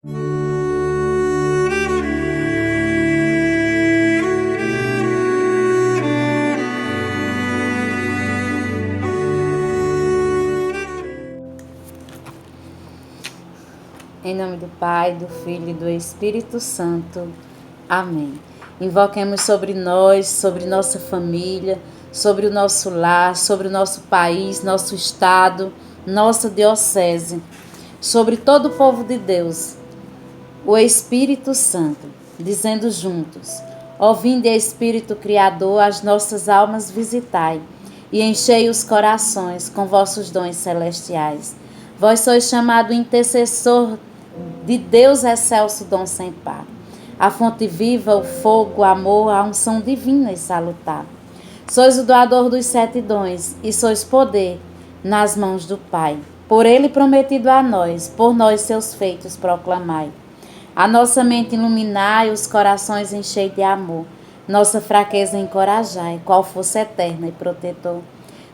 Em nome do Pai, do Filho e do Espírito Santo. Amém. Invoquemos sobre nós, sobre nossa família, sobre o nosso lar, sobre o nosso país, nosso estado, nossa diocese, sobre todo o povo de Deus, o Espírito Santo, dizendo juntos: ó vinde, Espírito Criador, as nossas almas visitai, e enchei os corações com vossos dons celestiais. Vós sois chamado intercessor de Deus excelso, dom sem par. A fonte viva, o fogo, o amor, a unção divina e salutar. Sois o doador dos 7 dons, e sois poder nas mãos do Pai. Por ele prometido a nós, por nós seus feitos proclamai. A nossa mente iluminai, os corações enchei de amor. Nossa fraqueza encorajai, qual força eterna e protetor.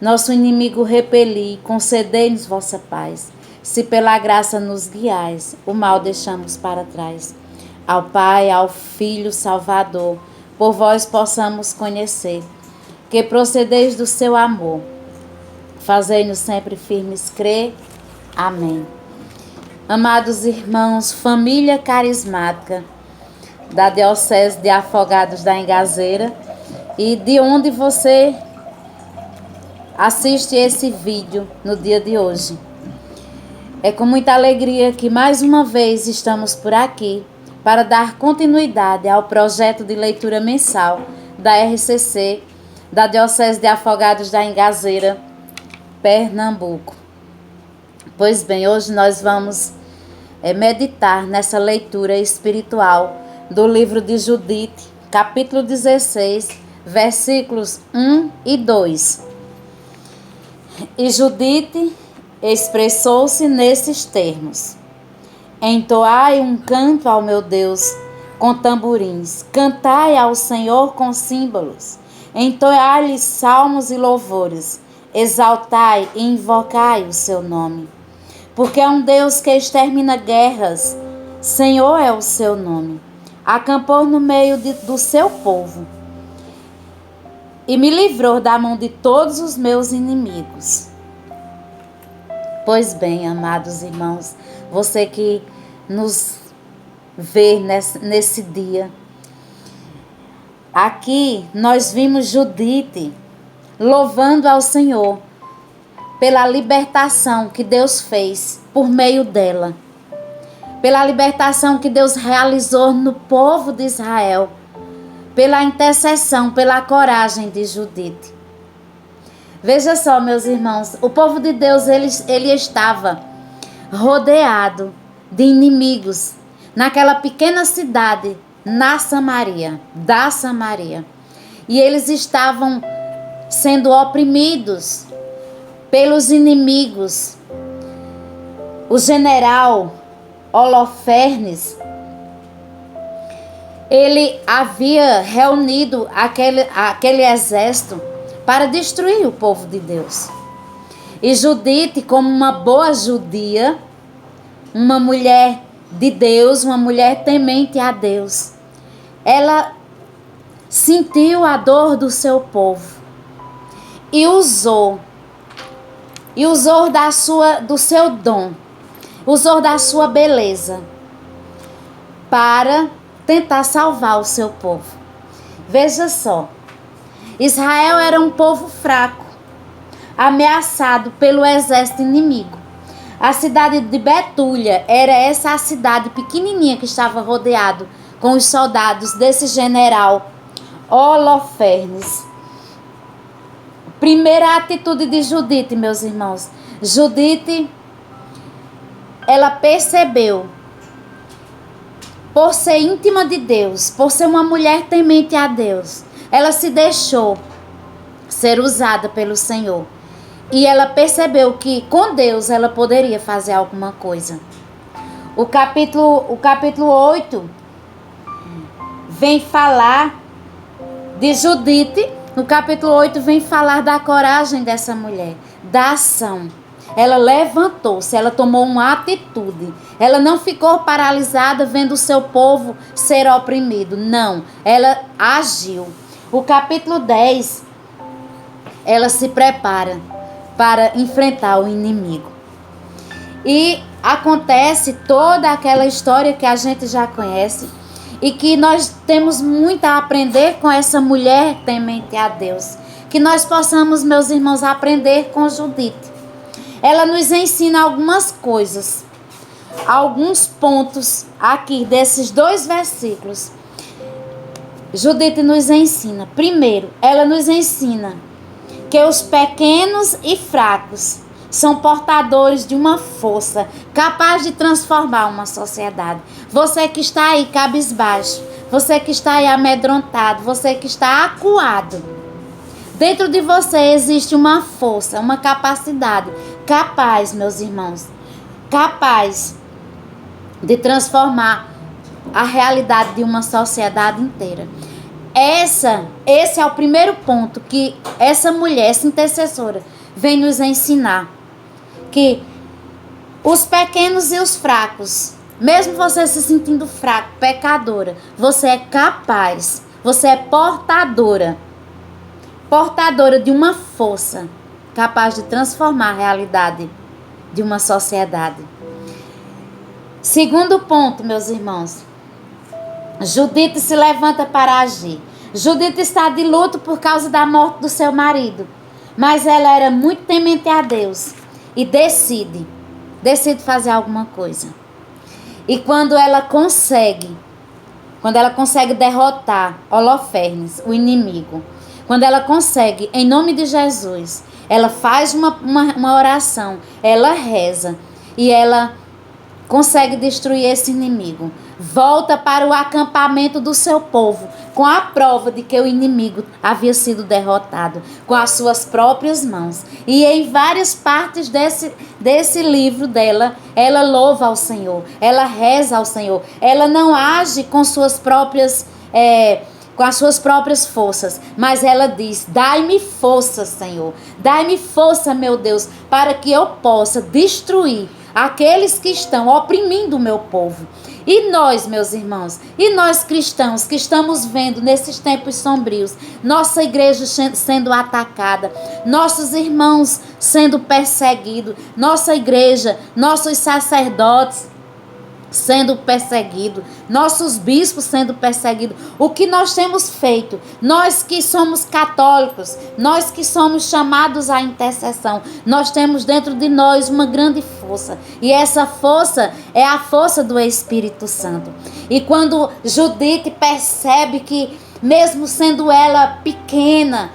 Nosso inimigo repeli, concedei-nos vossa paz. Se pela graça nos guiais, o mal deixamos para trás. Ao Pai, ao Filho Salvador, por vós possamos conhecer, que procedeis do seu amor. Fazei-nos sempre firmes crer. Amém. Amados irmãos, família carismática da Diocese de Afogados da Engazeira e de onde você assiste esse vídeo no dia de hoje. É com muita alegria que mais uma vez estamos por aqui para dar continuidade ao projeto de leitura mensal da RCC, da Diocese de Afogados da Engazeira, Pernambuco. Pois bem, hoje nós vamos meditar nessa leitura espiritual do livro de Judite, capítulo 16, versículos 1 e 2. E Judite expressou-se nesses termos: entoai um canto ao meu Deus com tamborins, cantai ao Senhor com símbolos, entoai-lhe salmos e louvores, exaltai e invocai o seu nome. Porque é um Deus que extermina guerras, Senhor é o seu nome. Acampou no meio do seu povo e me livrou da mão de todos os meus inimigos. Pois bem, amados irmãos, você que nos vê nesse dia, aqui nós vimos Judite louvando ao Senhor pela libertação que Deus fez por meio dela, pela libertação que Deus realizou no povo de Israel, pela intercessão, pela coragem de Judite. Veja só, meus irmãos, o povo de Deus, ele estava rodeado de inimigos naquela pequena cidade, da Samaria. E eles estavam sendo oprimidos pelos inimigos. O general Holofernes, ele havia reunido aquele exército para destruir o povo de Deus. E Judite, como uma boa judia, uma mulher de Deus, uma mulher temente a Deus, ela sentiu a dor do seu povo e usou do seu dom, usou da sua beleza para tentar salvar o seu povo. Veja só, Israel era um povo fraco, ameaçado pelo exército inimigo. A cidade de Betúlia era essa cidade pequenininha que estava rodeado com os soldados desse general Holofernes. Primeira atitude de Judite, meus irmãos. Judite, ela percebeu, por ser íntima de Deus, por ser uma mulher temente a Deus, ela se deixou ser usada pelo Senhor. E ela percebeu que com Deus ela poderia fazer alguma coisa. O capítulo 8 vem falar de Judite. No capítulo 8 vem falar da coragem dessa mulher, da ação. ela levantou-se, ela tomou uma atitude. Ela não ficou paralisada vendo o seu povo ser oprimido. Não, ela agiu. O capítulo 10, ela se prepara para enfrentar o inimigo. E acontece toda aquela história que a gente já conhece e que nós temos muito a aprender com essa mulher temente a Deus. Que nós possamos, meus irmãos, aprender com Judite. Ela nos ensina algumas coisas, alguns pontos aqui desses 2 versículos. Judite nos ensina. Primeiro, ela nos ensina que os pequenos e fracos são portadores de uma força capaz de transformar uma sociedade. Você que está aí cabisbaixo, você que está aí amedrontado, você que está acuado, dentro de você existe uma força, uma capacidade capaz, meus irmãos, capaz de transformar a realidade de uma sociedade inteira. Esse é o primeiro ponto que essa mulher, essa intercessora, vem nos ensinar. Que os pequenos e os fracos, mesmo você se sentindo fraco, pecadora, você é capaz, você é portadora de uma força capaz de transformar a realidade de uma sociedade. Segundo ponto, meus irmãos, Judite se levanta para agir. Judite está de luto por causa da morte do seu marido, mas ela era muito temente a Deus e decide fazer alguma coisa. E quando ela consegue derrotar Holofernes, o inimigo, quando ela consegue, em nome de Jesus, ela faz uma oração, ela reza e ela consegue destruir esse inimigo. Volta para o acampamento do seu povo, com a prova de que o inimigo havia sido derrotado, com as suas próprias mãos. E em várias partes desse livro dela, ela louva ao Senhor, ela reza ao Senhor. Ela não age com suas próprias forças, mas ela diz: dai-me força, Senhor, dai-me força, meu Deus, para que eu possa destruir aqueles que estão oprimindo o meu povo. E nós, meus irmãos, e nós cristãos que estamos vendo nesses tempos sombrios, nossa igreja sendo atacada, nossos irmãos sendo perseguidos, nossa igreja, nossos sacerdotes sendo perseguido, nossos bispos sendo perseguidos. O que nós temos feito? Nós que somos católicos, nós que somos chamados à intercessão, nós temos dentro de nós uma grande força, e essa força é a força do Espírito Santo. E quando Judite percebe que, mesmo sendo ela pequena,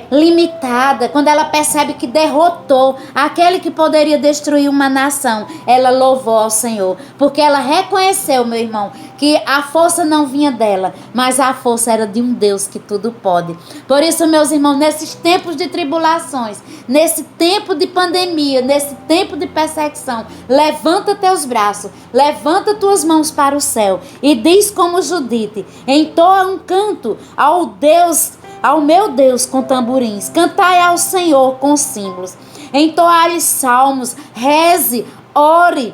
limitada, quando ela percebe que derrotou aquele que poderia destruir uma nação, ela louvou ao Senhor, porque ela reconheceu, meu irmão, que a força não vinha dela, mas a força era de um Deus que tudo pode. Por isso, meus irmãos, nesses tempos de tribulações, nesse tempo de pandemia, nesse tempo de perseguição, levanta teus braços, levanta tuas mãos para o céu e diz como Judite: entoa um canto ao meu Deus com tamborins, cantai ao Senhor com símbolos, entoai salmos, reze, ore,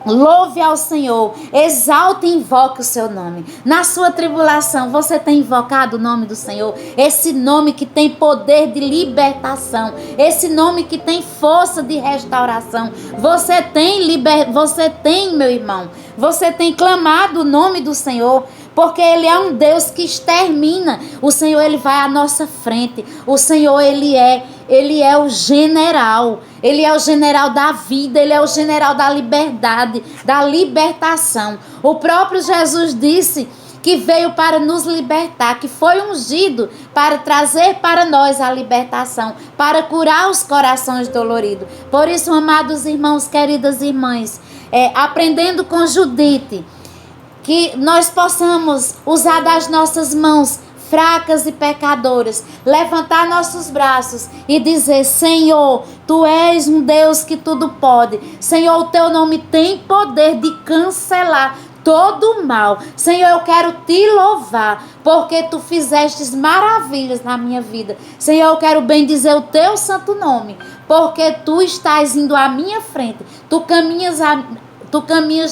louve ao Senhor, exalte e invoque o seu nome. Na sua tribulação, você tem invocado o nome do Senhor? Esse nome que tem poder de libertação, esse nome que tem força de restauração. Você tem, meu irmão, você tem clamado o nome do Senhor, porque Ele é um Deus que extermina. O Senhor, Ele vai à nossa frente. O Senhor, Ele é o general. Ele é o general da vida, Ele é o general da liberdade, da libertação. O próprio Jesus disse que veio para nos libertar, que foi ungido para trazer para nós a libertação, para curar os corações doloridos. Por isso, amados irmãos, queridas irmãs, aprendendo com Judite, que nós possamos usar das nossas mãos fracas e pecadoras, levantar nossos braços e dizer: Senhor, Tu és um Deus que tudo pode. Senhor, o Teu nome tem poder de cancelar todo o mal. Senhor, eu quero Te louvar, porque Tu fizestes maravilhas na minha vida. Senhor, eu quero bendizer o Teu santo nome, porque tu estás indo à minha frente, tu caminhas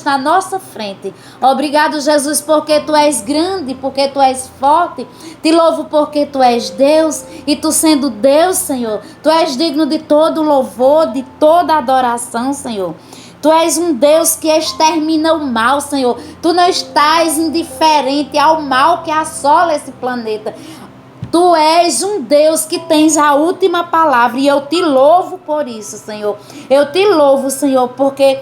na nossa frente. Obrigado, Jesus, porque tu és grande, porque tu és forte. Te louvo porque tu és Deus, e tu sendo Deus, Senhor, tu és digno de todo louvor, de toda adoração, Senhor. Tu és um Deus que extermina o mal, Senhor. Tu não estás indiferente ao mal que assola esse planeta. Tu és um Deus que tens a última palavra, e eu te louvo por isso, Senhor. Eu te louvo, Senhor, porque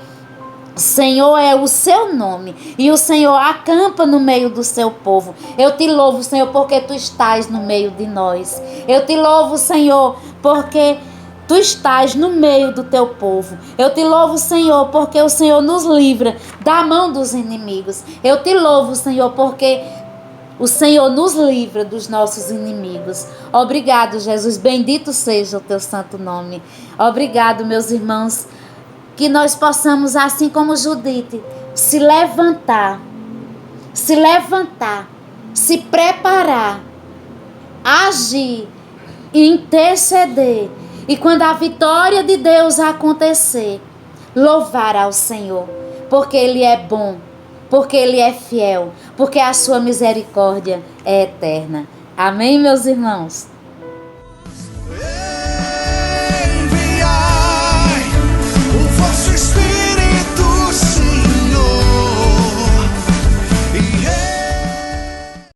Senhor é o seu nome, e o Senhor acampa no meio do seu povo. Eu te louvo, Senhor, porque tu estás no meio de nós. Eu te louvo, Senhor, porque tu estás no meio do teu povo. Eu te louvo, Senhor, porque o Senhor nos livra da mão dos inimigos. Eu te louvo, Senhor, porque o Senhor nos livra dos nossos inimigos. Obrigado, Jesus. Bendito seja o teu santo nome. Obrigado, meus irmãos. Que nós possamos, assim como Judite, se levantar, se preparar, agir, interceder. E quando a vitória de Deus acontecer, louvar ao Senhor, porque Ele é bom, porque Ele é fiel, porque a sua misericórdia é eterna. Amém, meus irmãos?